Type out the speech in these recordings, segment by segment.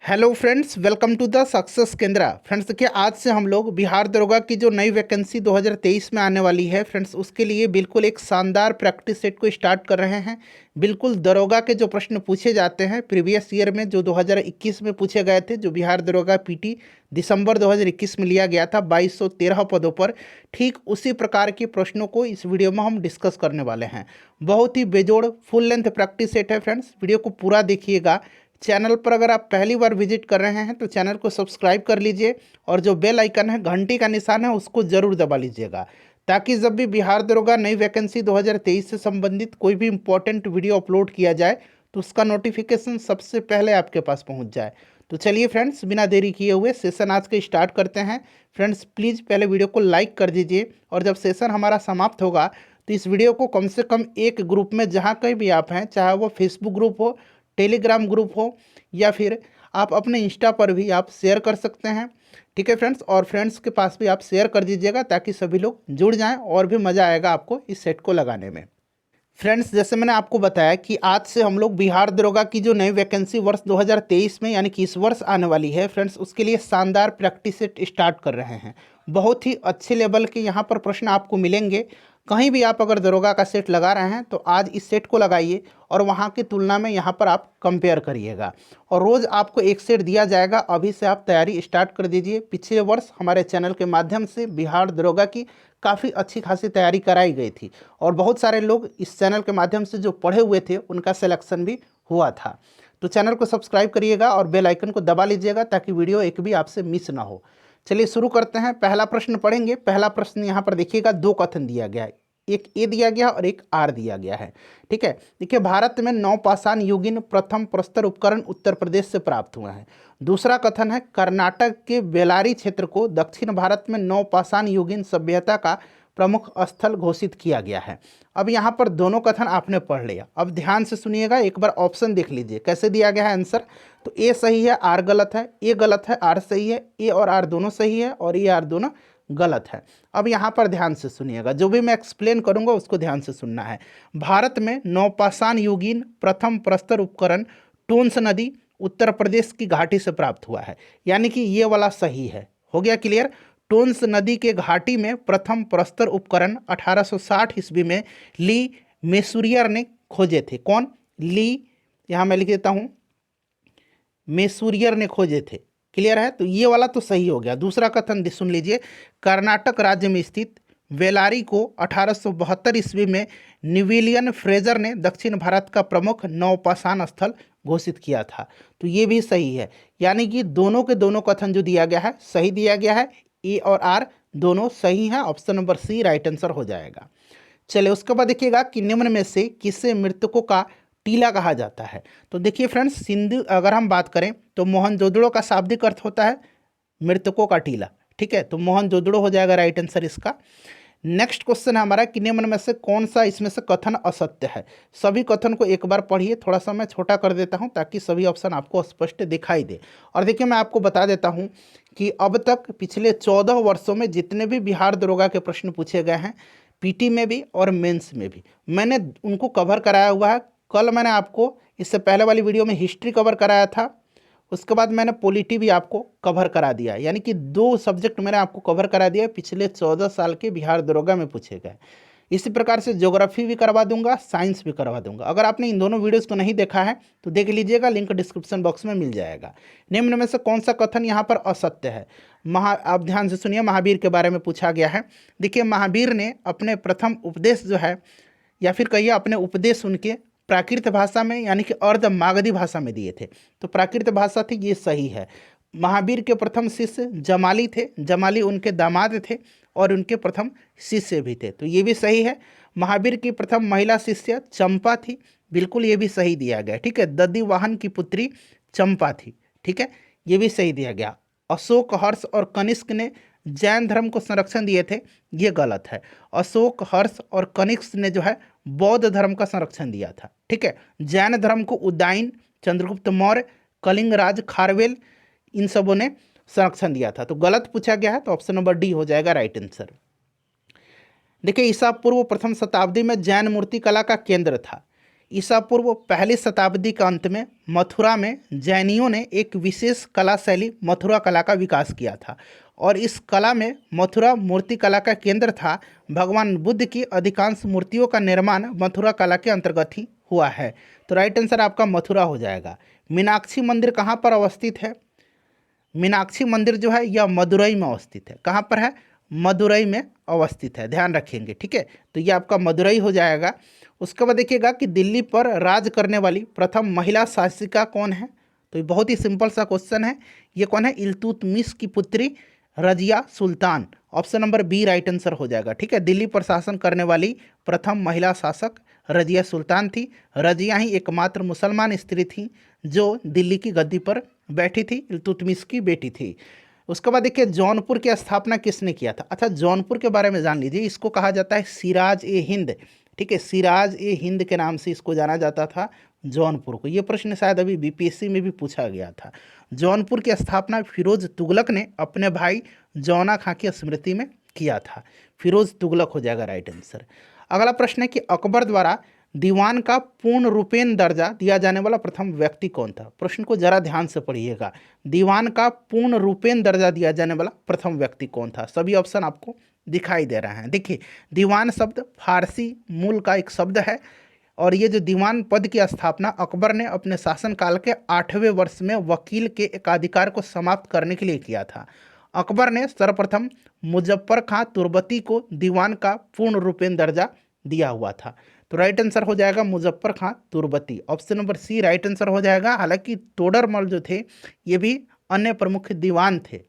Hello friends, welcome to the success Kendra. Friends देखिए, आज से हम लोग बिहार दरोगा की जो नई वैकेंसी 2023 में आने वाली है फ्रेंड्स, उसके लिए बिल्कुल एक शानदार प्रैक्टिस सेट को स्टार्ट कर रहे हैं। बिल्कुल दरोगा के जो प्रश्न पूछे जाते हैं प्रीवियस ईयर में, जो 2021 में पूछे गए थे, जो बिहार दरोगा पीटी दिसंबर 2021 में लिया गया था 2213 पदों पर, ठीक उसी प्रकार के प्रश्नों को इस वीडियो में हम डिस्कस करने वाले हैं। बहुत ही बेजोड़ फुल लेंथ प्रैक्टिस सेट है फ्रेंड्स, वीडियो को पूरा देखिएगा। चैनल पर अगर आप पहली बार विजिट कर रहे हैं तो चैनल को सब्सक्राइब कर लीजिए और जो बेल आइकन है, घंटी का निशान है, उसको ज़रूर दबा लीजिएगा, ताकि जब भी बिहार दरोगा नई वैकेंसी 2023 से संबंधित कोई भी इंपॉर्टेंट वीडियो अपलोड किया जाए तो उसका नोटिफिकेशन सबसे पहले आपके पास पहुंच जाए। तो चलिए फ्रेंड्स, बिना देरी किए हुए सेशन आज के स्टार्ट करते हैं। फ्रेंड्स प्लीज़ पहले वीडियो को लाइक कर दीजिए और जब सेशन हमारा समाप्त होगा तो इस वीडियो को कम से कम एक ग्रुप में, जहाँ कहीं भी आप हैं, चाहे वो फेसबुक ग्रुप हो, टेलीग्राम ग्रुप हो, या फिर आप अपने इंस्टा पर भी आप शेयर कर सकते हैं। ठीक है फ्रेंड्स, और फ्रेंड्स के पास भी आप शेयर कर दीजिएगा ताकि सभी लोग जुड़ जाएं और भी मज़ा आएगा आपको इस सेट को लगाने में। फ्रेंड्स जैसे मैंने आपको बताया कि आज से हम लोग बिहार दरोगा की जो नई वैकेंसी वर्ष 2023 में यानी कि इस वर्ष आने वाली है फ्रेंड्स, उसके लिए शानदार प्रैक्टिस सेट स्टार्ट कर रहे हैं। बहुत ही अच्छे लेवल के यहाँ पर प्रश्न आपको मिलेंगे। कहीं भी आप अगर दरोगा का सेट लगा रहे हैं तो आज इस सेट को लगाइए और वहाँ की तुलना में यहाँ पर आप कंपेयर करिएगा। और रोज़ आपको एक सेट दिया जाएगा, अभी से आप तैयारी स्टार्ट कर दीजिए। पिछले वर्ष हमारे चैनल के माध्यम से बिहार दरोगा की काफ़ी अच्छी खासी तैयारी कराई गई थी और बहुत सारे लोग इस चैनल के माध्यम से जो पढ़े हुए थे उनका सिलेक्शन भी हुआ था। तो चैनल को सब्सक्राइब करिएगा और बेल आइकन को दबा लीजिएगा ताकि वीडियो एक भी आपसे मिस ना हो। चलिए शुरू करते हैं, पहला प्रश्न पढ़ेंगे। पहला प्रश्न यहाँ पर देखिएगा, दो कथन दिया गया है, एक ए दिया गया और एक आर दिया गया है। ठीक है, देखिए, भारत में नवपाषाण युगीन प्रथम प्रस्तर उपकरण उत्तर प्रदेश से प्राप्त हुआ है। दूसरा कथन है, कर्नाटक के बेलारी क्षेत्र को दक्षिण भारत में नवपाषाण युगीन सभ्यता का प्रमुख स्थल घोषित किया गया है। अब यहाँ पर दोनों कथन आपने पढ़ लिया, अब ध्यान से सुनिएगा, एक बार ऑप्शन देख लीजिए कैसे दिया गया है आंसर। तो ए सही है, आर गलत है, ए गलत है, आर सही है, ए और आर दोनों सही है और ए आर दोनों गलत है। अब यहाँ पर ध्यान से सुनिएगा, जो भी मैं एक्सप्लेन करूँगा उसको ध्यान से सुनना है। भारत में नवपाषाण युगीन प्रथम प्रस्तर उपकरण टोंस नदी उत्तर प्रदेश की घाटी से प्राप्त हुआ है, यानी कि ये वाला सही है। हो गया क्लियर। टोंस नदी के घाटी में प्रथम प्रस्तर उपकरण 1860 ईस्वी में ली मेसुरियर ने खोजे थे। कौन? ली, यहाँ मैं लिख देता हूँ, मेसुरियर ने खोजे थे। क्लियर है, तो ये वाला तो सही हो गया। दूसरा कथन सुन लीजिए, कर्नाटक राज्य में स्थित वेलारी को 1872 ईस्वी में निविलियन फ्रेजर ने दक्षिण भारत का प्रमुख नवपाषाण स्थल घोषित किया था। तो ये भी सही है, यानी कि दोनों के दोनों कथन जो दिया गया है सही दिया गया है। ए और आर दोनों सही हैं, option number C right answer हो जाएगा। चलिए उसके बाद देखिएगा कि निम्न में से किसे मृतकों का टीला कहा जाता है। तो देखिए फ्रेंड्स, सिंधु अगर हम बात करें तो मोहनजोदड़ो का शाब्दिक अर्थ होता है मृतकों का टीला। ठीक है, तो मोहनजोदड़ो हो जाएगा राइट आंसर इसका। नेक्स्ट क्वेश्चन है हमारा कि निम्न में से कौन सा इसमें से कथन असत्य है। सभी कथन को एक बार पढ़िए, थोड़ा सा मैं छोटा कर देता हूं ताकि सभी ऑप्शन आपको स्पष्ट दिखाई दे। और देखिए, मैं आपको बता देता हूं कि अब तक पिछले 14 वर्षों में जितने भी बिहार दरोगा के प्रश्न पूछे गए हैं, पीटी में भी और मेंस में भी, मैंने उनको कवर कराया हुआ है। कल मैंने आपको इससे पहले वाली वीडियो में हिस्ट्री कवर कराया था, उसके बाद मैंने पॉलिटी भी आपको कवर करा दिया, यानी कि 2 सब्जेक्ट मैंने आपको कवर करा दिया पिछले 14 साल के बिहार दरोगा में पूछे गए। इसी प्रकार से ज्योग्राफी भी करवा दूंगा, साइंस भी करवा दूंगा। अगर आपने इन दोनों वीडियोस को नहीं देखा है तो देख लीजिएगा, लिंक डिस्क्रिप्शन बॉक्स में मिल जाएगा। निम्न में से कौन सा कथन यहाँ पर असत्य है। आप ध्यान से सुनिए, महावीर के बारे में पूछा गया है। देखिए, महावीर ने अपने प्रथम उपदेश जो है, या फिर कहिए अपने उपदेश उनके प्राकृत भाषा में यानी कि अर्ध मागधी भाषा में दिए थे। तो प्राकृत भाषा थी, ये सही है। महावीर के प्रथम शिष्य जमाली थे, जमाली उनके दामाद थे और उनके प्रथम शिष्य भी थे, तो ये भी सही है। महावीर की प्रथम महिला शिष्य चंपा थी, बिल्कुल ये भी सही दिया गया। ठीक है, दधिवाहन की पुत्री चंपा थी। ठीक है, ये भी सही दिया गया। अशोक, हर्ष और कनिष्क ने जैन धर्म को संरक्षण दिए थे, ये गलत है। अशोक, हर्ष और कनिष्क ने जो है बौद्ध धर्म का संरक्षण दिया था। ठीक है, जैन धर्म को उदयन, चंद्रगुप्त मौर्य, कलिंग राज, खारवेल, इन सबों ने संरक्षण दिया था। तो गलत पूछा गया है, तो ऑप्शन नंबर डी हो जाएगा राइट आंसर। देखिए, ईसा पूर्व प्रथम शताब्दी में जैन मूर्ति कला का केंद्र था। ईसा पूर्व पहली शताब्दी के अंत में मथुरा में जैनियों ने एक विशेष कला शैली मथुरा कला का विकास किया था और इस कला में मथुरा मूर्ति कला का केंद्र था। भगवान बुद्ध की अधिकांश मूर्तियों का निर्माण मथुरा कला के अंतर्गत ही हुआ है। तो राइट आंसर आपका मथुरा हो जाएगा। मीनाक्षी मंदिर कहाँ पर अवस्थित है? मीनाक्षी मंदिर जो है यह मदुरई में अवस्थित है। कहाँ पर है? मदुरई में अवस्थित है, ध्यान रखेंगे, ठीक है। तो ये आपका मदुरई हो जाएगा। उसके बाद देखिएगा कि दिल्ली पर राज करने वाली प्रथम महिला शासिका कौन है? तो ये बहुत ही सिंपल सा क्वेश्चन है। ये कौन है? इल्तुतमिश की पुत्री Razia Sultan. Option number B right answer हो जाएगा, ठीक है। दिल्ली पर शासन करने वाली प्रथम महिला शासक रजिया सुल्तान थी। रजिया ही एकमात्र मुसलमान स्त्री थी जो दिल्ली की गद्दी पर बैठी थी, इल्तुतमिश की बेटी थी। उसके बाद देखिए जौनपुर की स्थापना किसने किया था? अच्छा, जौनपुर के बारे में जान लीजिए। इसको कहा जाता है सिराज ए हिंद, ठीक है। सिराज ए हिंद के नाम से इसको जाना जाता था, जौनपुर को। ये प्रश्न शायद अभी बीपीएससी में भी पूछा गया था। जौनपुर की स्थापना फिरोज तुगलक ने अपने भाई जौना खां की स्मृति में किया था। फिरोज तुगलक हो जाएगा राइट आंसर। अगला प्रश्न है कि अकबर द्वारा दीवान का पूर्ण रूपेण दर्जा दिया जाने वाला प्रथम व्यक्ति कौन था? प्रश्न को जरा ध्यान से पढ़िएगा। दीवान का पूर्ण रूपेण दर्जा दिया जाने वाला प्रथम व्यक्ति कौन था? सभी ऑप्शन आपको दिखाई दे रहे हैं। देखिए, दीवान शब्द फारसी मूल का एक शब्द है और ये जो दीवान पद की स्थापना अकबर ने अपने शासनकाल के 8वें वर्ष में वकील के एकाधिकार को समाप्त करने के लिए किया था। अकबर ने सर्वप्रथम मुजफ्फर खां तुर्बती को दीवान का पूर्ण रूपेण दर्जा दिया हुआ था। तो राइट आंसर हो जाएगा Muzaffar Khan Turbati. Option number C right answer हो जाएगा। हालांकि तोडरमल जो थे ये भी अन्य प्रमुख दीवान थे।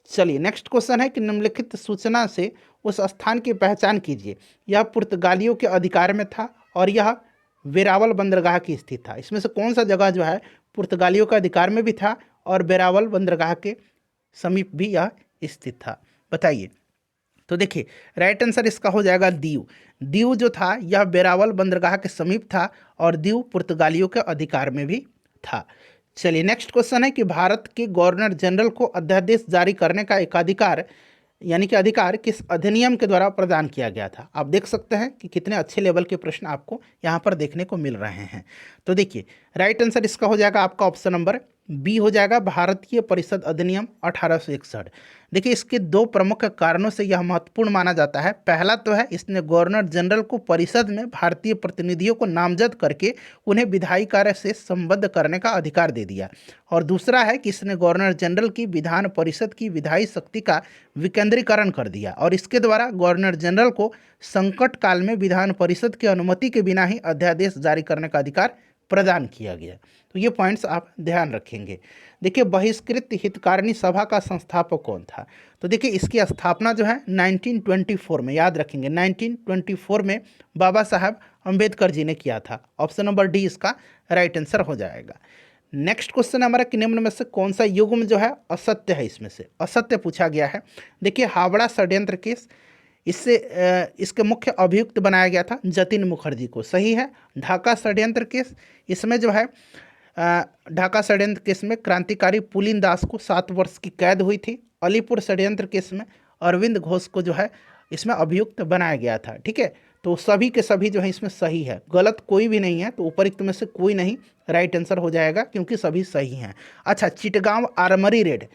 चलिए नेक्स्ट क्वेश्चन है कि निम्नलिखित सूचना से उस स्थान की पहचान कीजिए। यह पुर्तगालियों के अधिकार में था और यह वेरावल बंदरगाह की स्थित था। इसमें से कौन सा जगह जो है पुर्तगालियों के अधिकार में भी था और वेरावल बंदरगाह के समीप भी यह स्थित था? बताइए। तो देखिए राइट आंसर इसका हो जाएगा दीव। दीव जो था यह वेरावल बंदरगाह के समीप था और दीव पुर्तगालियों के अधिकार में भी था। चलिए नेक्स्ट क्वेश्चन है कि भारत के गवर्नर जनरल को अध्यादेश जारी करने का एकाधिकार यानी कि अधिकार किस अधिनियम के द्वारा प्रदान किया गया था? आप देख सकते हैं कि कितने अच्छे लेवल के प्रश्न आपको यहाँ पर देखने को मिल रहे हैं। तो देखिए राइट आंसर इसका हो जाएगा आपका ऑप्शन नंबर बी हो जाएगा, भारतीय परिषद अधिनियम 1861। देखिए इसके दो प्रमुख कारणों से यह महत्वपूर्ण माना जाता है। पहला तो है इसने गवर्नर जनरल को परिषद में भारतीय प्रतिनिधियों को नामजद करके उन्हें विधायी कार्य से संबद्ध करने का अधिकार दे दिया, और दूसरा है कि इसने गवर्नर जनरल की विधान परिषद की विधायी शक्ति का विकेंद्रीकरण कर दिया और इसके द्वारा गवर्नर जनरल को संकट काल में विधान परिषद की अनुमति के बिना ही अध्यादेश जारी करने का अधिकार प्रदान किया गया। तो ये पॉइंट्स आप ध्यान रखेंगे। देखिए बहिष्कृत हितकारिणी सभा का संस्थापक कौन था? तो देखिए इसकी स्थापना जो है 1924 में, याद रखेंगे 1924 में बाबा साहब अंबेडकर जी ने किया था। ऑप्शन नंबर डी इसका राइट आंसर हो जाएगा। नेक्स्ट क्वेश्चन हमारा कि निम्न में से कौन सा युग्म जो है असत्य है? इसमें से असत्य पूछा गया है। देखिए हावड़ा षड्यंत्र केस, इससे इसके मुख्य अभियुक्त बनाया गया था जतिन मुखर्जी को, सही है। ढाका षड्यंत्र केस, इसमें जो है ढाका षड्यंत्र केस में क्रांतिकारी पुलिन दास को 7 वर्ष की कैद हुई थी। अलीपुर षड्यंत्र केस में अरविंद घोष को जो है इसमें अभियुक्त बनाया गया था, ठीक है। तो सभी के सभी जो है इसमें सही है, गलत कोई भी नहीं है। तो उपर्युक्त में से कोई नहीं राइट आंसर हो जाएगा क्योंकि सभी सही हैं। अच्छा, Chittagong armoury raid,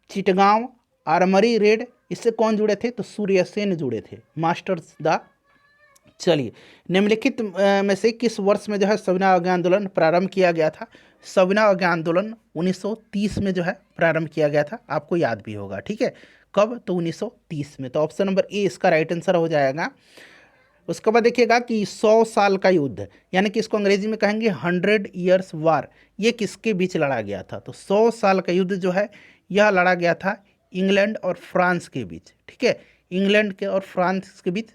Chittagong armoury raid इससे कौन जुड़े थे? तो सूर्यसेन जुड़े थे, मास्टर्स दा। चलिए निम्नलिखित में से किस वर्ष में जो है सविनय अवज्ञा आंदोलन प्रारंभ किया गया था? सविनय अवज्ञा आंदोलन 1930 में जो है प्रारंभ किया गया था, आपको याद भी होगा, ठीक है। कब? तो 1930 में। तो ऑप्शन नंबर ए इसका राइट आंसर हो जाएगा। उसके बाद देखिएगा कि 100 साल का युद्ध, यानी कि इसको अंग्रेजी में कहेंगे 100 ईयर्स वार, ये किसके बीच लड़ा गया था? तो 100 साल का युद्ध जो है यह लड़ा गया था इंग्लैंड और फ्रांस के बीच, ठीक है। इंग्लैंड के और फ्रांस के बीच,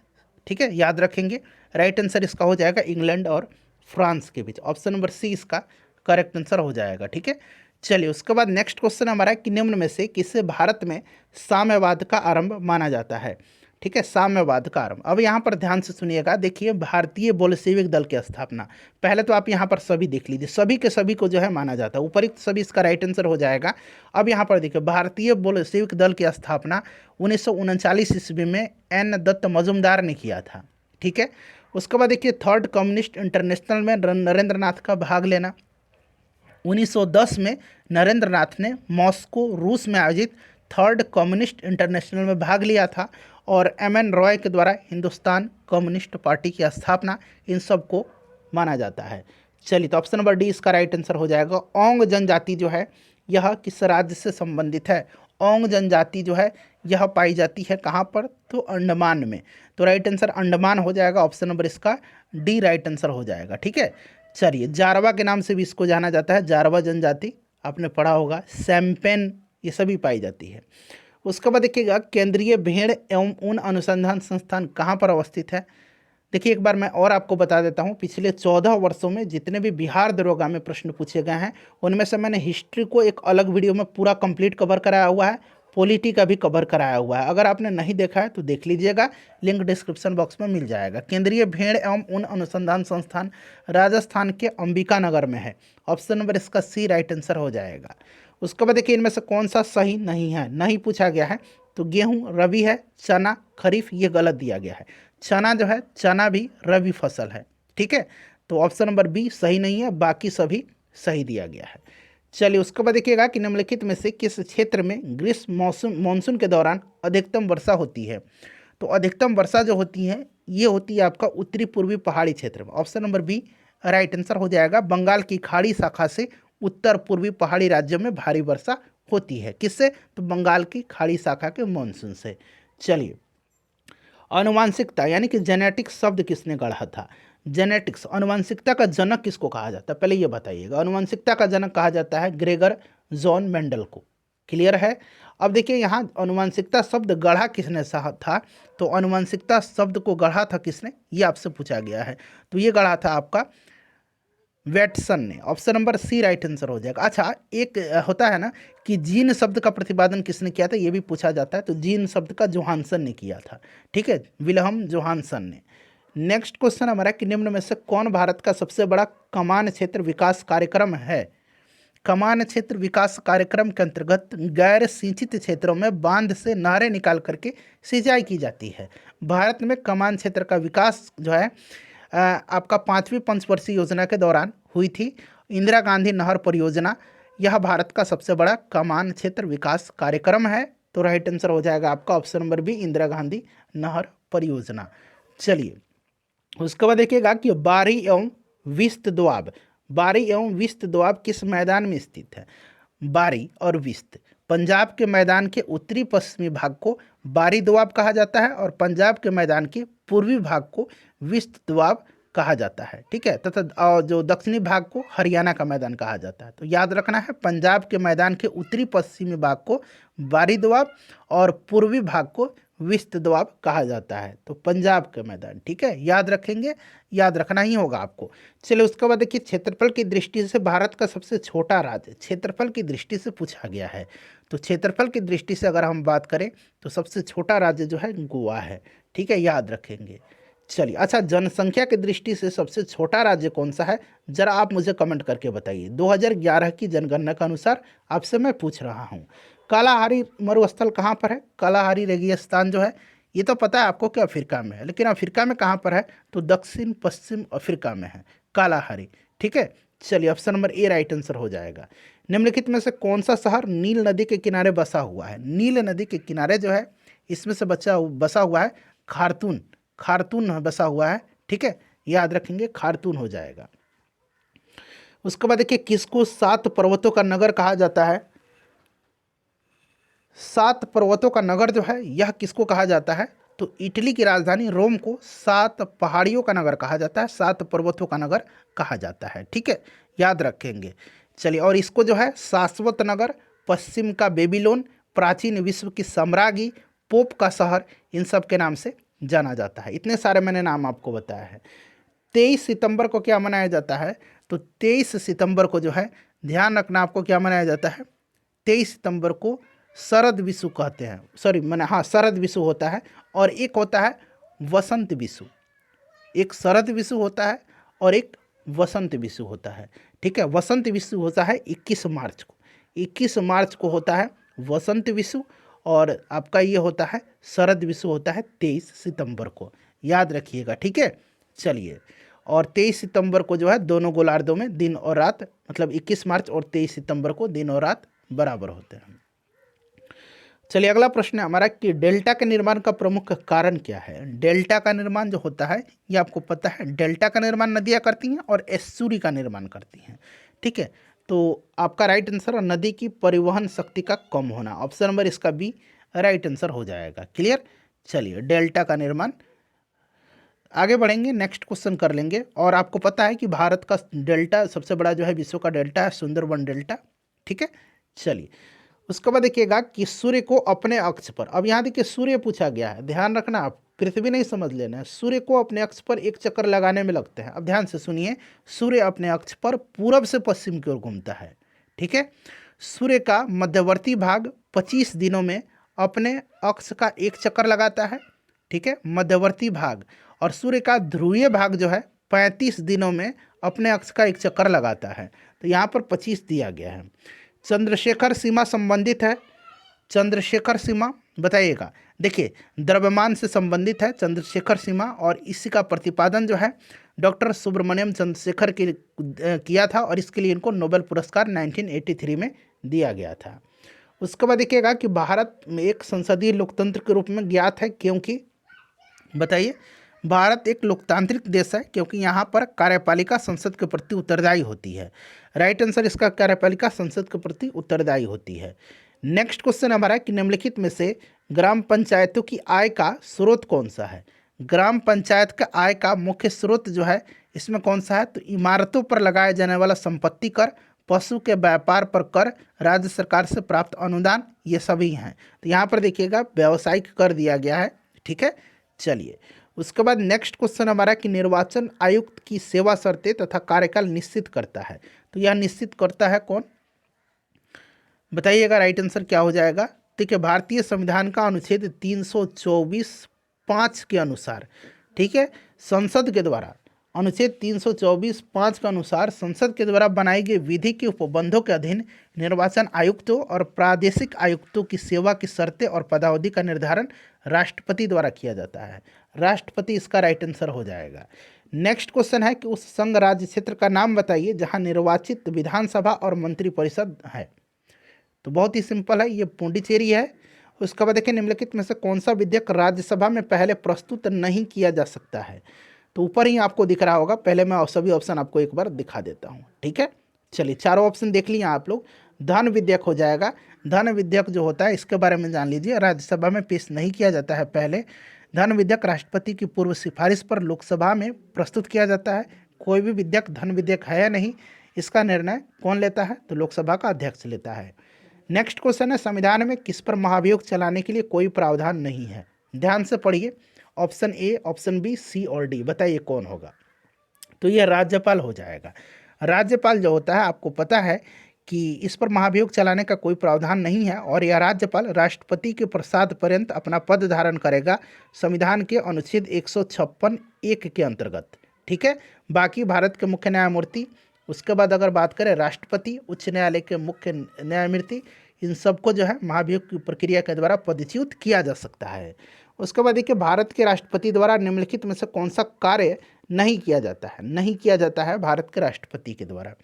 ठीक है, याद रखेंगे। राइट आंसर इसका हो जाएगा इंग्लैंड और फ्रांस के बीच। ऑप्शन नंबर सी इसका करेक्ट आंसर हो जाएगा, ठीक है। चलिए उसके बाद नेक्स्ट क्वेश्चन हमारा कि निम्न में से किसे भारत में साम्यवाद का आरंभ माना जाता है? ठीक है, साम्यवाद का आरंभ। अब यहाँ पर ध्यान से सुनिएगा। देखिए भारतीय बोल्शेविक दल की स्थापना, पहले तो आप यहाँ पर सभी देख लीजिए, सभी के सभी को जो है माना जाता है, उपयुक्त सभी इसका राइट आंसर हो जाएगा। अब यहाँ पर देखिए भारतीय बोल्शेविक दल की स्थापना 1939 ईस्वी में एन दत्त मजुमदार ने किया था, ठीक है। उसके बाद देखिए थर्ड कम्युनिस्ट इंटरनेशनल में नरेंद्र नाथ का भाग लेना। 1910 में नरेंद्र नाथ ने मॉस्को रूस में आयोजित थर्ड कम्युनिस्ट इंटरनेशनल में भाग लिया था और एम एन रॉय के द्वारा हिंदुस्तान कम्युनिस्ट पार्टी की स्थापना इन सब को माना जाता है। चलिए तो ऑप्शन नंबर डी इसका राइट आंसर हो जाएगा। ओंग जनजाति जो है यह किस राज्य से संबंधित है? ओंग जनजाति जो है यह पाई जाती है कहाँ पर? तो अंडमान में। तो राइट आंसर अंडमान हो जाएगा, ऑप्शन नंबर इसका डी राइट आंसर हो जाएगा। ठीक है, चलिए जारवा के नाम से भी इसको जाना जाता है, जारवा जनजाति आपने पढ़ा होगा, सैम्पेन ये सभी पाई जाती है। उसके बाद देखिएगा केंद्रीय भेड़ एवं ऊन अनुसंधान संस्थान कहाँ पर अवस्थित है? देखिए एक बार मैं और आपको बता देता हूँ, पिछले 14 वर्षों में जितने भी बिहार दरोगा में प्रश्न पूछे गए हैं उनमें से मैंने हिस्ट्री को एक अलग वीडियो में पूरा कंप्लीट कवर कराया हुआ है, पॉलिटी का भी कवर कराया हुआ है। अगर आपने नहीं देखा है तो देख लीजिएगा, लिंक डिस्क्रिप्शन बॉक्स में मिल जाएगा। केंद्रीय भेड़ एवं ऊन अनुसंधान संस्थान राजस्थान के अंबिका नगर में है, ऑप्शन नंबर इसका सी राइट आंसर हो जाएगा। उसके बाद देखिए इनमें से कौन सा सही नहीं है, नहीं पूछा गया है तो गेहूं रबी है, चना खरीफ, ये गलत दिया गया है। चना जो है चना भी रबी फसल है। ठीक है, तो ऑप्शन नंबर बी सही नहीं है, बाकी सभी सही दिया गया है। चलिए उसके बाद देखिएगा कि निम्नलिखित में से किस क्षेत्र में ग्रीष्म मानसून के दौरान अधिकतम वर्षा होती है? तो अधिकतम वर्षा जो होती है ये होती है आपका उत्तरी पूर्वी पहाड़ी क्षेत्र में, option number B right answer हो जाएगा। बंगाल की खाड़ी शाखा से उत्तर पूर्वी पहाड़ी राज्यों में भारी वर्षा होती है, किससे? तो बंगाल की खाड़ी शाखा के मानसून से। चलिए आनुवांशिकता यानी कि जेनेटिक्स शब्द किसने गढ़ा था? जेनेटिक्स आनुवांशिकता का जनक किसको कहा जाता है, पहले ये बताइएगा। आनुवांशिकता का जनक कहा जाता है ग्रेगर जॉन मेंडल को। क्लियर है? अब देखिए यहाँ आनुवांशिकता शब्द गढ़ा किसने था? तो आनुवांशिकता शब्द को गढ़ा था किसने, ये आपसे पूछा गया है। तो ये गढ़ा था आपका वेटसन ने, option number C right answer हो जाएगा। अच्छा एक होता है ना कि जीन शब्द का प्रतिपादन किसने किया था, ये भी पूछा जाता है। तो जीन शब्द का जोहानसन ने किया था। ठीक है, विल्हम जोहानसन ने। नेक्स्ट क्वेश्चन हमारा कि निम्न में से कौन भारत का सबसे बड़ा कमान क्षेत्र विकास कार्यक्रम है? कमान क्षेत्र विकास कार्यक्रम के अंतर्गत गैर सिंचित क्षेत्रों में बांध से नहरें निकाल करके सिंचाई की जाती है। भारत में कमान क्षेत्र का विकास जो है आपका 5वीं पंचवर्षीय योजना के दौरान हुई थी। इंदिरा गांधी नहर परियोजना यह भारत का सबसे बड़ा कमान क्षेत्र विकास कार्यक्रम है। तो राइट आंसर हो जाएगा आपका option number B Indira Gandhi नहर परियोजना। चलिए उसके बाद देखिएगा कि बारी एवं विस्त दोआब, बारी एवं विस्त दोआब किस मैदान में स्थित है? बारी और विस्त पंजाब के मैदान के उत्तरी पश्चिमी भाग को बारी दोआब कहा जाता है और पंजाब के मैदान के पूर्वी भाग को विस्त दोआब कहा जाता है। ठीक है, तथा जो दक्षिणी भाग को हरियाणा का मैदान कहा जाता है। तो याद रखना है पंजाब के मैदान के उत्तरी पश्चिमी भाग को बारी दोआब और पूर्वी भाग को विस्त दोआब कहा जाता है। तो पंजाब के मैदान, ठीक है, याद रखेंगे, याद रखना ही होगा आपको। चलिए उसके बाद देखिए क्षेत्रफल की दृष्टि से भारत का सबसे छोटा राज्य, क्षेत्रफल की दृष्टि से पूछा गया है। तो क्षेत्रफल की दृष्टि से अगर हम बात करें तो सबसे छोटा राज्य जो है गोवा है। ठीक है, याद रखेंगे। चलिए अच्छा जनसंख्या की दृष्टि से सबसे छोटा राज्य कौन सा है, जरा आप मुझे कमेंट करके बताइए। 2011 की जनगणना के अनुसार आपसे मैं पूछ रहा हूँ। कालाहारी मरुस्थल कहाँ पर है? कालाहारी रेगिस्तान जो है ये तो पता है आपको कि अफ्रीका में है, लेकिन अफ्रीका में कहाँ पर है? तो दक्षिण पश्चिम अफ्रीका में है कालाहारी। ठीक है, चलिए option number A right answer हो जाएगा। निम्नलिखित में से कौन सा शहर नील नदी के किनारे बसा हुआ है? नील नदी के किनारे जो है इसमें से बसा हुआ है खार्तून, खार्तून बसा हुआ है। ठीक है, याद रखेंगे खार्तून हो जाएगा। उसके बाद देखिए किसको 7 पर्वतों का नगर कहा जाता है? 7 पर्वतों का नगर जो है यह किसको कहा जाता है? तो इटली की राजधानी रोम को 7 पहाड़ियों का नगर कहा जाता है, 7 पर्वतों का नगर कहा जाता है। ठीक है, याद रखेंगे। चलिए और इसको जो है शाश्वत नगर, पश्चिम का बेबीलोन, प्राचीन विश्व की साम्राज्ञी, पोप का शहर, इन सब के नाम से जाना जाता है। इतने सारे मैंने नाम आपको बताया है। 23 सितंबर को क्या मनाया जाता है? तो 23 सितंबर को जो है ध्यान रखना आपको क्या मनाया जाता है? 23 सितंबर को शरद विषु कहते हैं, सॉरी मैंने हाँ शरद विषु होता है और एक होता है वसंत विषु। एक शरद विषु होता है और एक वसंत विषु होता है। ठीक है, वसंत विषु होता है 21 मार्च को, 21 मार्च को होता है वसंत विषु और आपका ये होता है शरद विषु होता है 23 सितंबर को, याद रखिएगा। ठीक है, चलिए, और 23 सितंबर को जो है दोनों गोलार्धों में दिन और रात, मतलब 21 मार्च और 23 सितंबर को दिन और रात बराबर होते हैं। चलिए अगला प्रश्न है हमारा कि डेल्टा के निर्माण का प्रमुख कारण क्या है। डेल्टा का निर्माण जो होता है ये आपको पता है, डेल्टा का निर्माण नदियाँ करती हैं और एस्चुरी का निर्माण करती हैं। ठीक है, तो आपका राइट आंसर है नदी की परिवहन शक्ति का कम होना। ऑप्शन नंबर इसका बी राइट आंसर हो जाएगा। क्लियर। चलिए डेल्टा का निर्माण, आगे बढ़ेंगे, नेक्स्ट क्वेश्चन कर लेंगे। और आपको पता है कि भारत का डेल्टा सबसे बड़ा जो है विश्व का डेल्टा है सुंदरबन डेल्टा। ठीक है, चलिए उसके बाद देखिएगा कि सूर्य को अपने अक्ष पर, अब यहाँ देखिए सूर्य पूछा गया है, ध्यान रखना, आप पृथ्वी नहीं समझ लेना है, सूर्य को अपने अक्ष पर एक चक्कर लगाने में लगते हैं। अब ध्यान से सुनिए, सूर्य अपने अक्ष पर पूरब से पश्चिम की ओर घूमता है। ठीक है, सूर्य का मध्यवर्ती भाग 25 दिनों में अपने अक्ष का एक चक्कर लगाता है। ठीक है, मध्यवर्ती भाग, और सूर्य का ध्रुवीय भाग जो है 35 दिनों में अपने अक्ष का एक चक्कर लगाता है। तो यहाँ पर 25 दिया गया है। चंद्रशेखर सीमा संबंधित है, चंद्रशेखर सीमा बताइएगा। देखिए द्रव्यमान से संबंधित है चंद्रशेखर सीमा, और इसी का प्रतिपादन जो है डॉक्टर सुब्रमण्यम चंद्रशेखर की किया था, और इसके लिए इनको नोबेल पुरस्कार 1983 में दिया गया था। उसके बाद देखिएगा कि भारत में एक संसदीय लोकतंत्र के रूप में ज्ञात है, क्योंकि बताइए, भारत एक लोकतांत्रिक देश है क्योंकि यहाँ पर कार्यपालिका संसद के प्रति उत्तरदायी होती है। राइट आंसर इसका कार्यपालिका संसद के प्रति उत्तरदायी होती है। नेक्स्ट क्वेश्चन हमारा कि निम्नलिखित में से ग्राम पंचायतों की आय का स्रोत कौन सा है। ग्राम पंचायत का आय का मुख्य स्रोत जो है इसमें कौन सा है, तो इमारतों पर लगाए जाने वाला संपत्ति कर, पशु के व्यापार पर कर, राज्य सरकार से प्राप्त अनुदान, ये सभी हैं। तो यहाँ पर देखिएगा व्यावसायिक कर दिया गया है। ठीक है, चलिए उसके बाद नेक्स्ट क्वेश्चन हमारा कि निर्वाचन आयुक्त की सेवा शर्तें तथा कार्यकाल निश्चित करता है। तो यह निश्चित करता है कौन, बताइएगा। राइट आंसर क्या हो जाएगा। ठीक है, भारतीय संविधान का अनुच्छेद 324(5) के अनुसार, ठीक है, संसद के द्वारा, अनुच्छेद 324(5) के अनुसार संसद के द्वारा बनाई गई विधि के उपबंधों के अधीन निर्वाचन आयुक्तों और प्रादेशिक आयुक्तों की सेवा की शर्तें और पदावधि का निर्धारण राष्ट्रपति द्वारा किया जाता है। राष्ट्रपति इसका राइट आंसर हो जाएगा। नेक्स्ट क्वेश्चन है कि उस संघ राज्य क्षेत्र का नाम बताइए जहां निर्वाचित विधानसभा और मंत्रिपरिषद है। तो बहुत ही सिंपल है, ये पुडुचेरी है। उसके बाद देखिए निम्नलिखित में से कौन सा विधेयक राज्यसभा में पहले प्रस्तुत नहीं किया जा सकता है। तो ऊपर ही आपको दिख रहा होगा, पहले मैं सभी ऑप्शन आपको एक बार दिखा देता हूँ। ठीक है, चलिए चारों ऑप्शन देख लिए आप लोग। धन विधेयक हो जाएगा, धन विधेयक जो होता है इसके बारे में जान लीजिए, राज्यसभा में पेश नहीं किया जाता है पहले। धन विधेयक राष्ट्रपति की पूर्व सिफारिश पर लोकसभा में प्रस्तुत किया जाता है। कोई भी विधेयक धन विधेयक है या नहीं, इसका निर्णय कौन लेता है, तो लोकसभा का अध्यक्ष लेता है। नेक्स्ट क्वेश्चन है संविधान में किस पर महाभियोग चलाने के लिए कोई प्रावधान नहीं है। ध्यान से पढ़िए, ऑप्शन ए, ऑप्शन बी, सी और डी, बताइए कौन होगा। तो यह राज्यपाल हो जाएगा। राज्यपाल जो होता है आपको पता है कि इस पर महाभियोग चलाने का कोई प्रावधान नहीं है, और यह राज्यपाल राष्ट्रपति के प्रसाद पर्यंत अपना पद धारण करेगा संविधान के अनुच्छेद 156(1) के अंतर्गत। ठीक है, बाकी भारत के मुख्य न्यायमूर्ति, उसके बाद अगर बात करें राष्ट्रपति, उच्च न्यायालय के मुख्य न्यायमूर्ति, इन सबको जो है महाभियोग की प्रक्रिया के द्वारा पदच्युत किया जा सकता है। उसके बाद देखिए भारत के राष्ट्रपति द्वारा निम्नलिखित में से कौन सा कार्य नहीं किया जाता है, नहीं किया जाता है भारत के राष्ट्रपति के द्वारा।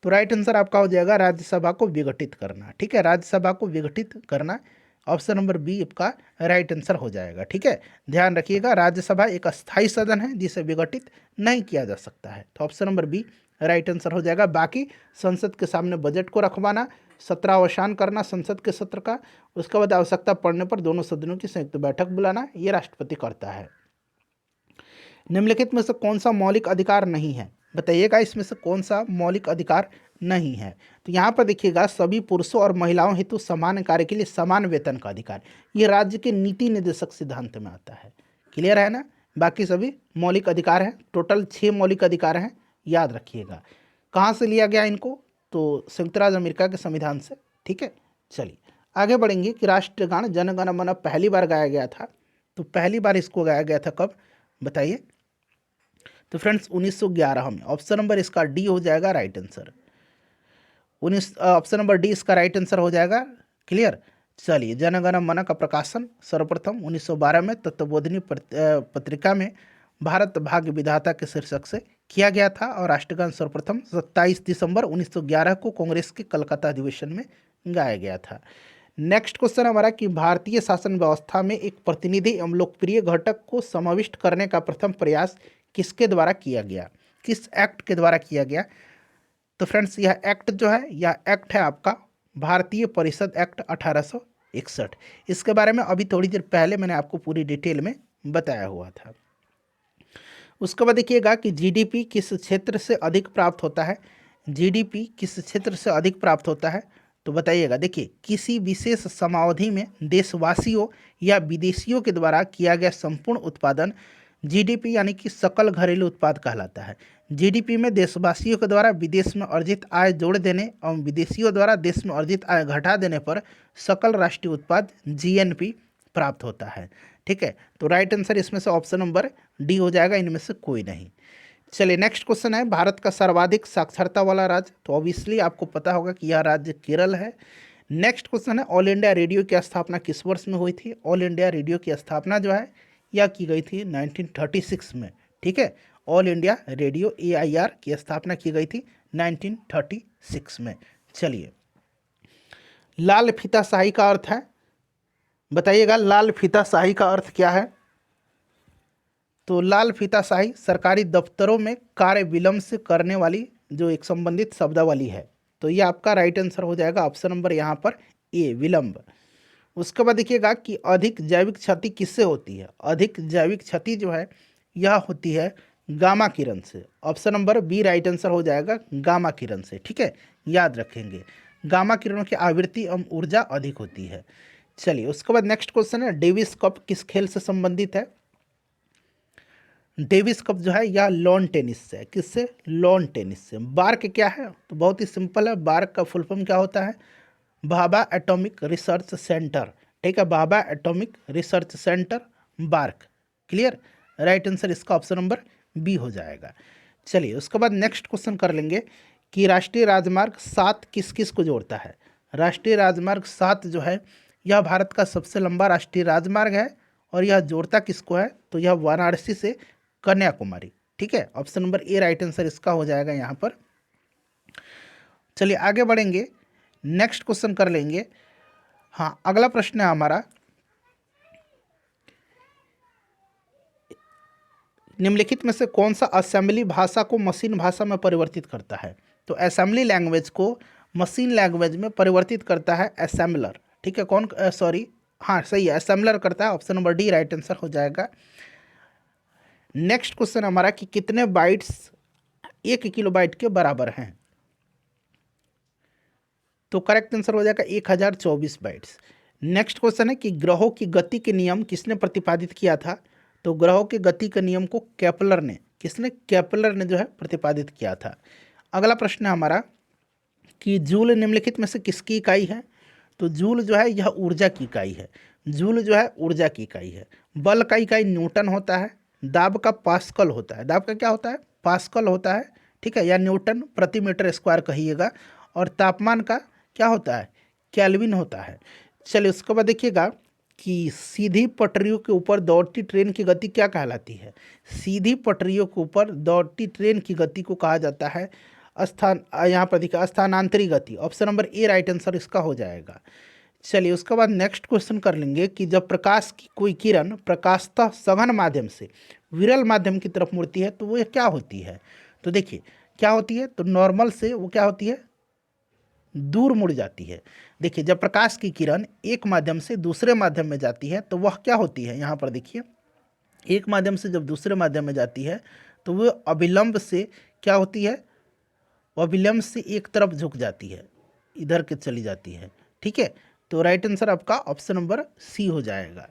तो राइट आंसर आपका हो जाएगा राज्यसभा को विघटित करना। ठीक है, राज्यसभा को विघटित करना, ऑप्शन नंबर बी आपका राइट आंसर हो जाएगा। ठीक है, ध्यान रखिएगा, राज्यसभा एक अस्थायी सदन है जिसे विघटित नहीं किया जा सकता है। तो option number B right answer हो जाएगा। बाकी संसद के सामने बजट को रखवाना, सत्रावसान करना संसद के सत्र का, उसके बाद आवश्यकता पड़ने पर दोनों सदनों की संयुक्त बैठक बुलाना, ये राष्ट्रपति करता है। निम्नलिखित में से कौन सा मौलिक अधिकार नहीं है, बताइएगा इसमें से कौन सा मौलिक अधिकार नहीं है। तो यहाँ पर देखिएगा सभी पुरुषों और महिलाओं हेतु समान कार्य के लिए समान वेतन का अधिकार, ये राज्य के नीति निर्देशक सिद्धांत में आता है। क्लियर है ना, बाकी सभी मौलिक अधिकार हैं, टोटल 6 मौलिक अधिकार हैं, याद रखिएगा। कहाँ से लिया गया इनको, तो संयुक्त राज्य अमेरिका के संविधान से। ठीक है, चलिए आगे बढ़ेंगे कि राष्ट्रगान जन गण मन पहली बार गाया गया था। तो पहली बार इसको गाया गया था कब, बताइए। तो फ्रेंड्स 1911 में, ऑप्शन नंबर इसका डी हो जाएगा right answer. Option number D इसका राइट आंसर हो जाएगा। क्लियर, चलिए जन गण मन का प्रकाशन सर्वप्रथम 1912 में तत्वबोधिनी पत्रिका में भारत भाग्य विधाता के शीर्षक से किया गया था और राष्ट्रगान सर्वप्रथम 27 दिसंबर 1911 को कांग्रेस के कलकत्ता अधिवेशन में गाया गया था। नेक्स्ट क्वेश्चन हमारा कि भारतीय शासन व्यवस्था में एक प्रतिनिधि एवं लोकप्रिय घटक को समाविष्ट करने का प्रथम प्रयास किसके द्वारा किया गया, किस एक्ट के द्वारा किया गया? तो फ्रेंड्स यह एक्ट जो है, यह एक्ट है आपका भारतीय परिषद एक्ट 1861। इसके बारे में अभी थोड़ी देर पहले मैंने आपको पूरी डिटेल में बताया हुआ था। उसके बाद देखिएगा कि जीडीपी किस क्षेत्र से अधिक प्राप्त होता है, जीडीपी किस क्षेत्र से अधिक प्राप्त होता है? तो बताइएगा। देखिए, किसी विशेष समावधि में देशवासियों या विदेशियों के द्वारा किया गया संपूर्ण उत्पादन जीडीपी यानी कि सकल घरेलू उत्पाद कहलाता है। जीडीपी में देशवासियों के द्वारा विदेश में अर्जित आय जोड़ देने एवं विदेशियों द्वारा देश में अर्जित आय घटा देने पर सकल राष्ट्रीय उत्पाद जीएनपी प्राप्त होता है। ठीक है, तो राइट आंसर इसमें से ऑप्शन नंबर डी हो जाएगा, इनमें से कोई नहीं। चलिए नेक्स्ट क्वेश्चन है, भारत का सर्वाधिक साक्षरता वाला राज्य, तो ऑब्वियसली आपको पता होगा कि यह राज्य केरल है। नेक्स्ट क्वेश्चन है, ऑल इंडिया रेडियो की स्थापना किस वर्ष में हुई थी? ऑल इंडिया रेडियो की स्थापना जो है यह की गई थी 1936 में। ठीक है, ऑल इंडिया रेडियो AIR की स्थापना की गई थी 1936 में। चलिए, लाल फीताशाही का अर्थ है, बताइएगा लाल फीताशाही का अर्थ क्या है? तो लाल फीताशाही सरकारी दफ्तरों में कार्य विलंब से करने वाली जो एक संबंधित शब्दावली है। तो ये आपका राइट आंसर हो जाएगा ऑप्शन नंबर यहाँ पर ए, विलंब। उसके बाद देखिएगा कि अधिक जैविक क्षति किससे होती है? अधिक जैविक क्षति जो है यह होती है गामा किरण से। Option number B right answer हो जाएगा, गामा किरण से। ठीक है, याद रखेंगे, गामा किरणों की आवृत्ति एवं ऊर्जा अधिक होती है। चलिए उसके बाद नेक्स्ट क्वेश्चन है, डेविस कप किस खेल से संबंधित है? डेविस कप जो है यह लॉन टेनिस से। किससे? लॉन टेनिस से। बार्क क्या है? तो बहुत ही सिंपल है, बार्क का फुल फॉर्म क्या होता है? Bhabha atomic research centre. ठीक है, Bhabha atomic research centre, BARC. Clear, right answer इसका ऑप्शन नंबर बी हो जाएगा। चलिए उसके बाद नेक्स्ट क्वेश्चन कर लेंगे कि राष्ट्रीय राजमार्ग 7 किस किस को जोड़ता है? राष्ट्रीय राजमार्ग 7 जो है यह भारत का सबसे लंबा राष्ट्रीय राजमार्ग है और यह जोड़ता किसको है? तो यह वाराणसी से कन्याकुमारी। ठीक है, option number A right answer इसका हो जाएगा यहाँ पर। चलिए आगे बढ़ेंगे, नेक्स्ट क्वेश्चन कर लेंगे। हाँ, अगला प्रश्न है हमारा, निम्नलिखित में से कौन सा असेंबली भाषा को मशीन भाषा में परिवर्तित करता है? तो असेंबली लैंग्वेज को मशीन लैंग्वेज में परिवर्तित करता है असेंबलर। ठीक है, कौन, सॉरी, हाँ सही है, असेंबलर करता है। Option number D right answer हो जाएगा। नेक्स्ट क्वेश्चन हमारा कि कितने बाइट्स 1 किलोबाइट के बराबर हैं? तो करेक्ट आंसर हो जाएगा 1024 बाइट्स। नेक्स्ट क्वेश्चन है कि ग्रहों की गति के नियम किसने प्रतिपादित किया था? तो ग्रहों के गति के नियम को केपलर ने, किसने? केपलर ने जो है प्रतिपादित किया था। अगला प्रश्न है हमारा कि जूल निम्नलिखित में से किसकी इकाई है? तो जूल जो है यह ऊर्जा की इकाई है। जूल जो है ऊर्जा की इकाई है। बल का इकाई न्यूटन होता है, दाब का पास्कल होता है। दाब का क्या होता है? पास्कल होता है। ठीक है, या न्यूटन प्रति मीटर स्क्वायर कहिएगा। और तापमान का क्या होता है? केल्विन होता है। चलिए उसके बाद देखिएगा कि सीधी पटरियों के ऊपर दौड़ती ट्रेन की गति क्या कहलाती है? सीधी पटरियों के ऊपर दौड़ती ट्रेन की गति को कहा जाता है यहाँ पर देखिए स्थानांतरी गति। Option number A right answer इसका हो जाएगा। चलिए उसके बाद नेक्स्ट क्वेश्चन कर लेंगे कि जब प्रकाश की कोई किरण प्रकाशतः सघन माध्यम से विरल माध्यम की तरफ मुड़ती है तो वो क्या होती है? तो देखिए क्या होती है, तो नॉर्मल से वो क्या होती है? दूर मुड़ जाती है। देखिए जब प्रकाश की किरण एक माध्यम से दूसरे माध्यम में जाती है तो वह क्या होती है? यहाँ पर देखिए, एक माध्यम से जब दूसरे माध्यम में जाती है तो वो अविलंब से क्या होती है? अविलंब से एक तरफ झुक जाती है, इधर के चली जाती है। ठीक है, तो राइट आंसर आपका ऑप्शन नंबर सी हो जाएगा।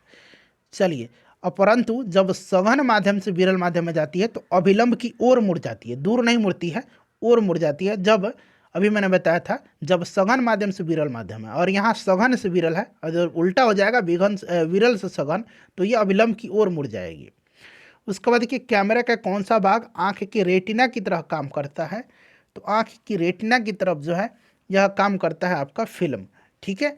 चलिए, अपरंतु जब सघन माध्यम से विरल माध्यम में जाती है तो अभिलंब की ओर मुड़ जाती है, दूर नहीं मुड़ती है, ओर मुड़ जाती है। जब अभी मैंने बताया था जब सघन माध्यम से विरल माध्यम है, और यहाँ सघन से विरल है, और जब उल्टा हो जाएगा विरल से सघन तो ये अभिलंब की ओर मुड़ जाएगी। उसके बाद देखिए कैमरा का कौन सा भाग आँख के रेटिना की तरह काम करता है? तो आँख की रेटिना की तरफ जो है यह काम करता है आपका फिल्म। ठीक है,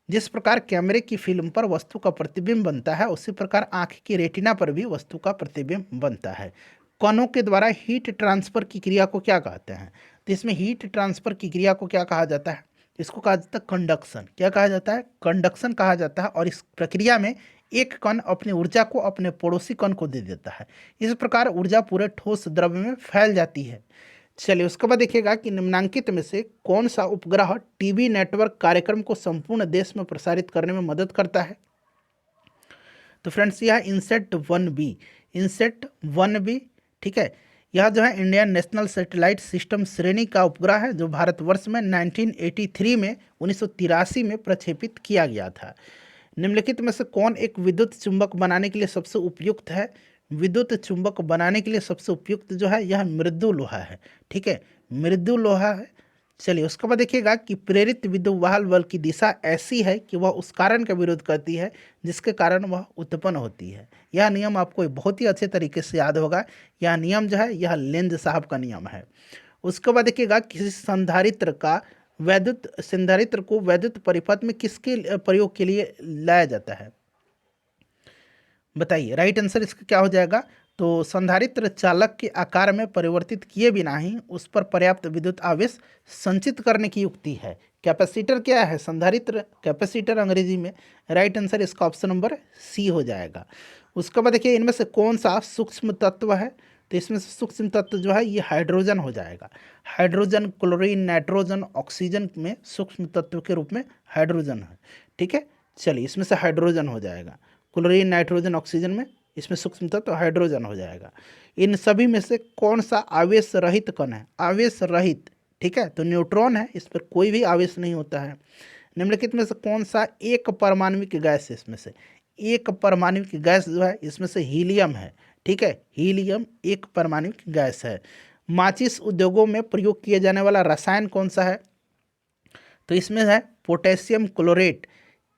जिस प्रकार कैमरे की फिल्म पर वस्तु का प्रतिबिंब बनता है, उसी प्रकार आंख की रेटिना पर भी वस्तु का प्रतिबिंब बनता है। कणों के द्वारा हीट ट्रांसफर की क्रिया को क्या कहते हैं? तो इसमें हीट ट्रांसफर की क्रिया को क्या कहा जाता है? इसको कहा जाता है कंडक्शन। क्या कहा जाता है? कंडक्शन कहा जाता है। और इस प्रक्रिया में एक कण अपनी ऊर्जा को अपने पड़ोसी कण को दे देता है। इस प्रकार ऊर्जा पूरे ठोस द्रव्य में फैल जाती है। चलिए, उसके बाद देखिएगा कि निम्नांकित में से कौन सा उपग्रह टीवी नेटवर्क कार्यक्रम को संपूर्ण देश में प्रसारित करने में मदद करता है? तो फ्रेंड्स, यह INSAT-1B, INSAT-1B, ठीक है। यह जो है इंडियन नेशनल सैटेलाइट सिस्टम श्रेणी का उपग्रह है, जो भारतवर्ष में 1983 में 1983 में प्रक्षेपित किया गया था। निम्नलिखित में से कौन एक विद्युत चुंबक बनाने के लिए सबसे उपयुक्त है? विद्युत चुंबक बनाने के लिए सबसे उपयुक्त जो है यह मृदु लोहा है, ठीक है, मृदु लोहा है। चलिए, उसके बाद देखिएगा कि प्रेरित विद्युत बल की दिशा ऐसी है कि वह उस कारण का विरोध करती है जिसके कारण वह उत्पन्न होती है। यह नियम आपको बहुत ही अच्छे तरीके से याद होगा। यह नियम जो है यह लेंज साहब का नियम है। उसके बाद देखिएगा किसी संधारित्र को वैद्युत परिपथ में किसके प्रयोग के लिए लाया जाता है? बताइए, राइट आंसर इसका क्या हो जाएगा? तो संधारित्र चालक के आकार में परिवर्तित किए बिना ही उस पर पर्याप्त विद्युत आवेश संचित करने की युक्ति है। कैपेसिटर क्या है? संधारित्र कैपेसिटर अंग्रेजी में। राइट आंसर इसका ऑप्शन नंबर सी हो जाएगा। उसके बाद देखिए, इनमें से कौन सा सूक्ष्म तत्व है? तो इसमें से सूक्ष्म तत्व जो है ये हाइड्रोजन हो जाएगा। हाइड्रोजन, क्लोरीन, नाइट्रोजन, ऑक्सीजन में सूक्ष्म तत्व के रूप में हाइड्रोजन है, ठीक है। चलिए, इसमें से हाइड्रोजन हो जाएगा। क्लोरीन, नाइट्रोजन, ऑक्सीजन में इसमें सूक्ष्म तत्व तो हाइड्रोजन हो जाएगा। इन सभी में से कौन सा आवेश रहित कण है? आवेश रहित, ठीक है, तो न्यूट्रॉन है, इस पर कोई भी आवेश नहीं होता है। निम्नलिखित में से कौन सा एक परमाणविक गैस है? इसमें से एक परमाणविक गैस जो है इसमें से हीलियम है, ठीक है, हीलियम एक परमाणविक गैस है। माचिस उद्योगों में प्रयोग किए जाने वाला रसायन कौन सा है? तो इसमें है potassium chlorate,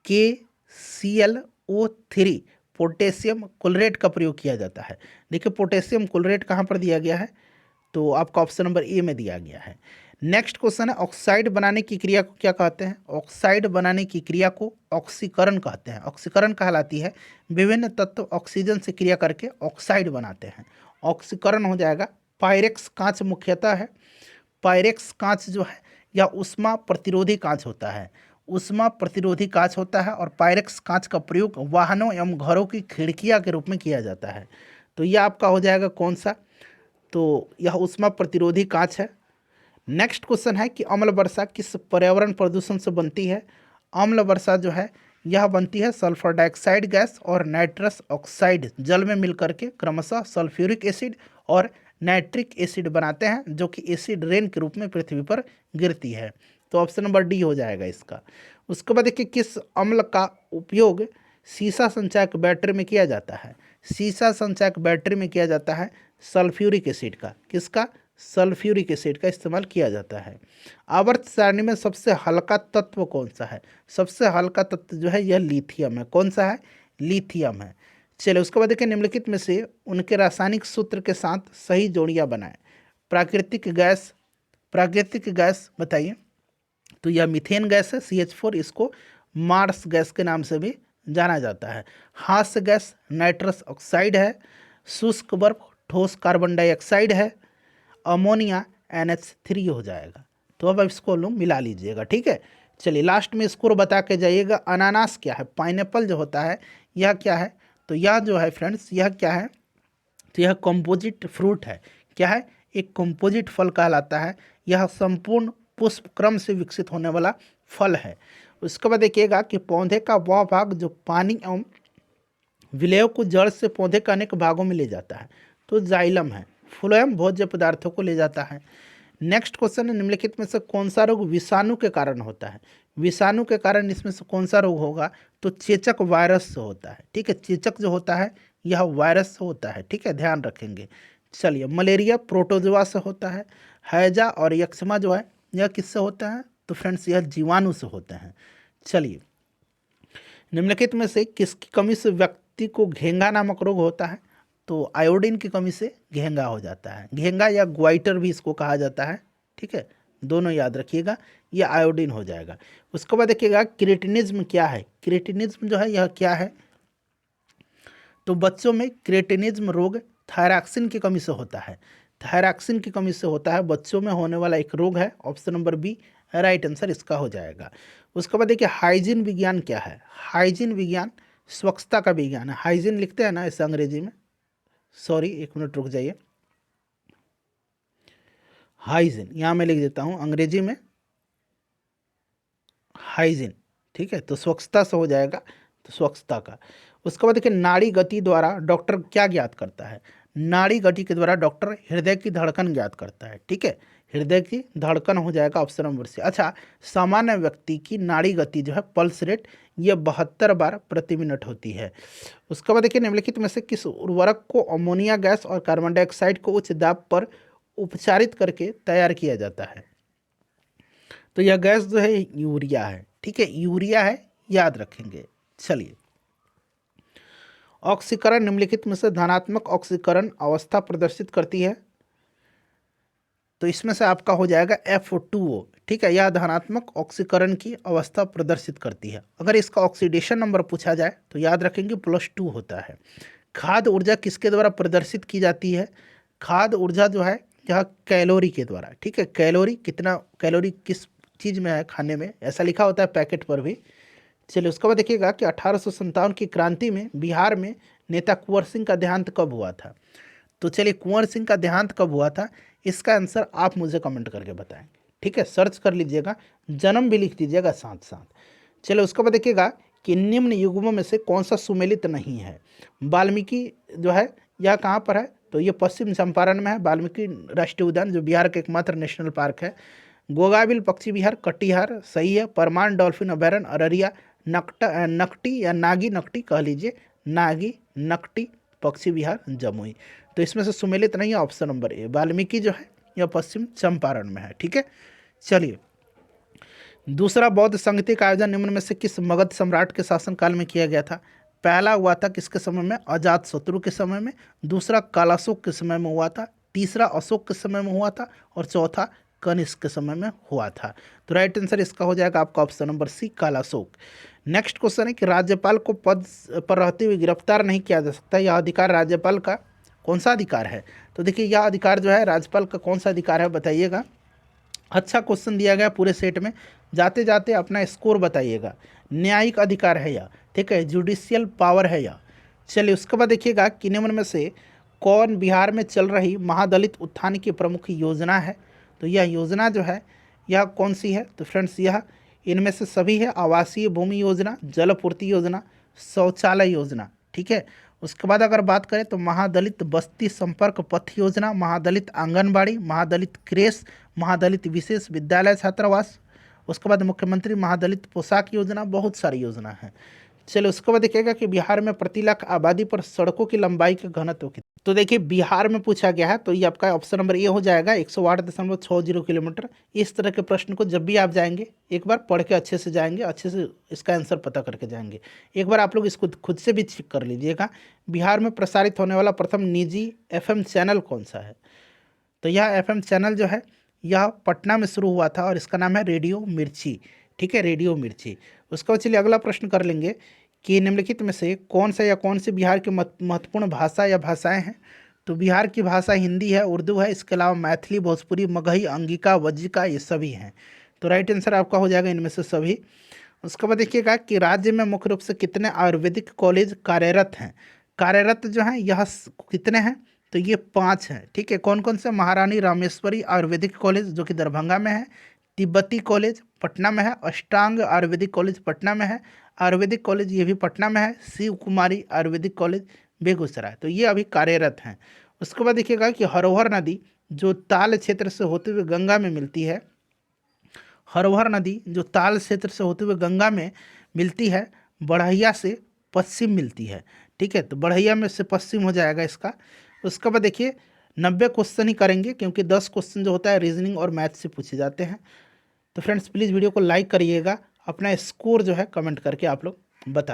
KClO3, potassium chlorate का प्रयोग किया जाता है। देखिए, पोटेशियम क्लोरेट कहाँ पर दिया गया है? तो आपका ऑप्शन नंबर ए में दिया गया है। नेक्स्ट क्वेश्चन है, ऑक्साइड बनाने की क्रिया को क्या कहते हैं? ऑक्साइड बनाने की क्रिया को ऑक्सीकरण कहते हैं। ऑक्सीकरण कहलाती है विभिन्न तत्व ऑक्सीजन से क्रिया करके ऑक्साइड बनाते हैं, ऑक्सीकरण हो जाएगा। पायरेक्स कांच मुख्यतः है। पायरेक्स कांच जो है यह उष्मा प्रतिरोधी कांच होता है, उष्मा प्रतिरोधी कांच होता है। और पायरेक्स कांच का प्रयोग वाहनों एवं घरों की खिड़कियां के रूप में किया जाता है। तो यह आपका हो जाएगा कौन सा? तो यह उष्मा प्रतिरोधी कांच है। नेक्स्ट क्वेश्चन है कि अम्ल वर्षा किस पर्यावरण प्रदूषण से बनती है? अम्ल वर्षा जो है यह बनती है सल्फर डाइऑक्साइड गैस और नाइट्रस ऑक्साइड जल में मिलकर के क्रमशः सल्फ्यूरिक एसिड और नाइट्रिक एसिड बनाते हैं, जो कि एसिड रेन के रूप में पृथ्वी पर गिरती है। तो ऑप्शन नंबर डी हो जाएगा इसका। उसके बाद देखिए, किस अम्ल का उपयोग सीसा संचायक बैटरी में किया जाता है? सीसा संचायक बैटरी में किया जाता है सल्फ्यूरिक एसिड का। किसका? सल्फ्यूरिक एसिड का इस्तेमाल किया जाता है। आवर्त सारणी में सबसे हल्का तत्व कौन सा है? सबसे हल्का तत्व जो है यह लिथियम है। कौन सा है? लिथियम है। चलिए, उसके बाद देखिए, निम्नलिखित में से उनके रासायनिक सूत्र के साथ सही जोड़ियां बनाएं। प्राकृतिक गैस, प्राकृतिक गैस बताइए। तो यह मीथेन गैस है, CH4। इसको मार्स गैस के नाम से भी जाना जाता है। हास्य गैस नाइट्रस ऑक्साइड है। शुष्क बर्फ ठोस कार्बन डाइऑक्साइड है। अमोनिया NH3 हो जाएगा। तो अब इसको लोग मिला लीजिएगा, ठीक है। चलिए, लास्ट में स्कोर बता के जाइएगा। अनानास क्या है? पाइनएप्पल जो होता है यह क्या है? तो यह जो है फ्रेंड्स यह क्या है? तो यह कंपोजिट फ्रूट है। क्या है? एक कंपोजिट फल कहलाता है। यह संपूर्ण पुष्प क्रम से विकसित होने वाला फल है। उसके बाद देखिएगा कि पौधे का वह भाग जो पानी एवं विलेय को जड़ से पौधे के अनेक भागों में ले जाता है, तो जाइलम है। फ्लोएम भोज्य पदार्थों को ले जाता है। नेक्स्ट क्वेश्चन है, निम्नलिखित में से कौन सा रोग विषाणु के कारण होता है? विषाणु के कारण इसमें से कौन सा रोग होगा? तो चेचक वायरस से होता है, ठीक है। चेचक जो होता है यह वायरस से होता है, ठीक है, ध्यान रखेंगे। चलिए, मलेरिया प्रोटोजोआ से होता है। हैजा और यक्ष्मा जो है यह किससे होता है? तो फ्रेंड्स यह जीवाणु से होते हैं। चलिए, निम्नलिखित में से किसकी कमी से व्यक्ति को घेंगा नामक रोग होता है? तो आयोडीन की कमी से घेंगा हो जाता है। घेंगा या ग्वाइटर भी इसको कहा जाता है, ठीक है, दोनों याद रखिएगा, ये आयोडीन हो जाएगा। उसके बाद देखिएगा क्रिएटिनिज्म क्या है। क्रिएटिनिज्म जो है यह क्या है, तो बच्चों में क्रिएटिनिज्म रोग थायरॉक्सिन की कमी से होता है। थायरॉक्सिन की कमी से होता है, बच्चों में होने वाला एक रोग है। Option number B right answer इसका हो जाएगा। उसके बाद देखिए हाइजीन विज्ञान क्या है। हाइजीन विज्ञान स्वच्छता का विज्ञान है। हाइजीन लिखते हैं ना इसे अंग्रेजी में, सॉरी एक मिनट रुक जाइए, हाइजीन यहाँ मैं लिख देता हूँ अंग्रेजी में हाइजीन, ठीक है, तो स्वच्छता से हो जाएगा, तो स्वच्छता का। उसके बाद देखिए नाड़ी गति द्वारा डॉक्टर क्या ज्ञात करता है। नाड़ी गति के द्वारा डॉक्टर हृदय की धड़कन ज्ञात करता है, ठीक है, हृदय की धड़कन हो जाएगा ऑप्शन नंबर सी। अच्छा, सामान्य व्यक्ति की नाड़ी गति जो है पल्स रेट ये 72 बार प्रति मिनट होती है। उसके बाद देखिए निम्नलिखित में से किस उर्वरक को अमोनिया गैस और कार्बन डाइऑक्साइड को उच्च दाब पर उपचारित करके तैयार किया जाता है। तो यह गैस जो है यूरिया है, ठीक है, यूरिया है, याद रखेंगे। चलिए, ऑक्सीकरण निम्नलिखित में से धनात्मक ऑक्सीकरण अवस्था प्रदर्शित करती है, तो इसमें से आपका हो जाएगा F2O, ठीक है, यह धनात्मक ऑक्सीकरण की अवस्था प्रदर्शित करती है। अगर इसका ऑक्सीडेशन नंबर पूछा जाए तो याद रखेंगे +2 होता है। खाद्य ऊर्जा किसके द्वारा प्रदर्शित की जाती है। खाद्य ऊर्जा जो है यह कैलोरी के द्वारा, ठीक है, कैलोरी कितना, कैलोरी किस चीज़ में है खाने में, ऐसा लिखा होता है पैकेट पर भी। चलिए, उसके बाद देखिएगा कि 1857 की क्रांति में बिहार में नेता कुंवर सिंह का देहांत कब हुआ था। तो चलिए, कुंवर सिंह का देहांत कब हुआ था, इसका आंसर आप मुझे कमेंट करके बताएंगे, ठीक है, सर्च कर लीजिएगा, जन्म भी लिख दीजिएगा साथ साथ। चलिए, उसके बाद देखिएगा कि निम्न युग्मों में से कौन सा सुमेलित नहीं है। वाल्मीकि जो है यह कहाँ पर है, तो ये पश्चिम चंपारण में है, वाल्मीकि राष्ट्रीय उद्यान जो बिहार का एकमात्र नेशनल पार्क है। गोगाबिल पक्षी विहार कटिहार सही है। परमान डॉल्फिन अभयारण्य अररिया। नकटी या नागी नकटी कह लीजिए, नागी नकटी पक्षी विहार जमुई। तो इसमें से सुमेलित नहीं है ऑप्शन नंबर ए, वाल्मीकि जो है यह पश्चिम चंपारण में है, ठीक है। चलिए, दूसरा बौद्ध संगति का आयोजन निम्न में से किस मगध सम्राट के शासनकाल में किया गया था। पहला हुआ था किसके समय में, अजातशत्रु के समय में। दूसरा कालाशोक के समय में हुआ था। तीसरा अशोक के समय में हुआ था। और चौथा कनिष्क के समय में हुआ था। तो राइट आंसर इसका हो जाएगा आपका ऑप्शन नंबर सी, कालाशोक। नेक्स्ट क्वेश्चन है कि राज्यपाल को पद पर रहते हुए गिरफ्तार नहीं किया जा सकता, यह अधिकार राज्यपाल का कौन सा अधिकार है। तो देखिए, यह अधिकार जो है राज्यपाल का कौन सा अधिकार है बताइएगा। अच्छा क्वेश्चन दिया गया पूरे सेट में, जाते जाते अपना स्कोर बताइएगा। न्यायिक अधिकार है या, ठीक है, जुडिशियल पावर है या। चलिए, उसके बाद देखिएगा कि निम्न में से कौन बिहार में चल रही महादलित उत्थान की प्रमुख योजना है। तो यह योजना जो है यह कौन सी है, तो फ्रेंड्स यह इनमें से सभी है। आवासीय भूमि योजना, जलपूर्ति योजना, शौचालय योजना, ठीक है। उसके बाद अगर बात करें तो महादलित बस्ती संपर्क पथ योजना, महादलित आंगनबाड़ी, महादलित क्रेश, महादलित विशेष विद्यालय छात्रावास। उसके बाद मुख्यमंत्री महादलित पोशाक योजना, बहुत सारी योजना है। चलिए, उसके बाद देखिएगा कि बिहार में प्रति लाख आबादी पर सड़कों की लंबाई का घनत्व कितना। तो देखिए, बिहार में पूछा गया है, तो ये आपका ऑप्शन नंबर ए हो जाएगा, 108.60 किलोमीटर। इस तरह के प्रश्न को जब भी आप जाएंगे एक बार पढ़ के अच्छे से जाएंगे, अच्छे से इसका आंसर पता करके जाएंगे। एक बार आप लोग इसको खुद से भी चेक कर लीजिएगा। बिहार में प्रसारित होने वाला प्रथम निजी FM चैनल कौन सा है। तो यह FM चैनल जो है यह पटना में शुरू हुआ था और इसका नाम है रेडियो मिर्ची, ठीक है, रेडियो मिर्ची। उसके बाद चलिए अगला प्रश्न कर लेंगे कि निम्नलिखित में से कौन सा या कौन सी बिहार की महत्वपूर्ण भाषा या भाषाएं हैं। तो बिहार की भाषा हिंदी है, उर्दू है, इसके अलावा मैथिली, भोजपुरी, मगही, अंगिका, वज्जिका, ये सभी हैं। तो राइट आंसर आपका हो जाएगा इनमें से सभी। उसके बाद देखिएगा कि राज्य में मुख्य रूप से कितने आयुर्वेदिक कॉलेज कार्यरत हैं। कार्यरत जो हैं यह कितने हैं, तो ये 5 हैं, ठीक है। कौन कौन से, महारानी रामेश्वरी आयुर्वेदिक कॉलेज जो कि दरभंगा में है, तिब्बती कॉलेज पटना में है, अष्टांग आयुर्वेदिक कॉलेज पटना में है, आयुर्वेदिक कॉलेज ये भी पटना में है, शिव कुमारी आयुर्वेदिक कॉलेज बेगूसराय। तो ये अभी कार्यरत हैं। उसके बाद देखिएगा कि हरोहर नदी जो ताल क्षेत्र से होते हुए गंगा में मिलती है, हरोहर नदी जो ताल क्षेत्र से होते हुए गंगा में मिलती है, बढ़ैया से पश्चिम मिलती है, ठीक है। तो बढ़ैया में से पश्चिम हो जाएगा इसका। उसके बाद देखिए 90 क्वेश्चन ही करेंगे क्योंकि 10 क्वेश्चन जो होता है रीजनिंग और मैथ से पूछे जाते हैं। तो फ्रेंड्स प्लीज़ वीडियो को लाइक करिएगा, अपना स्कोर जो है कमेंट करके आप लोग बता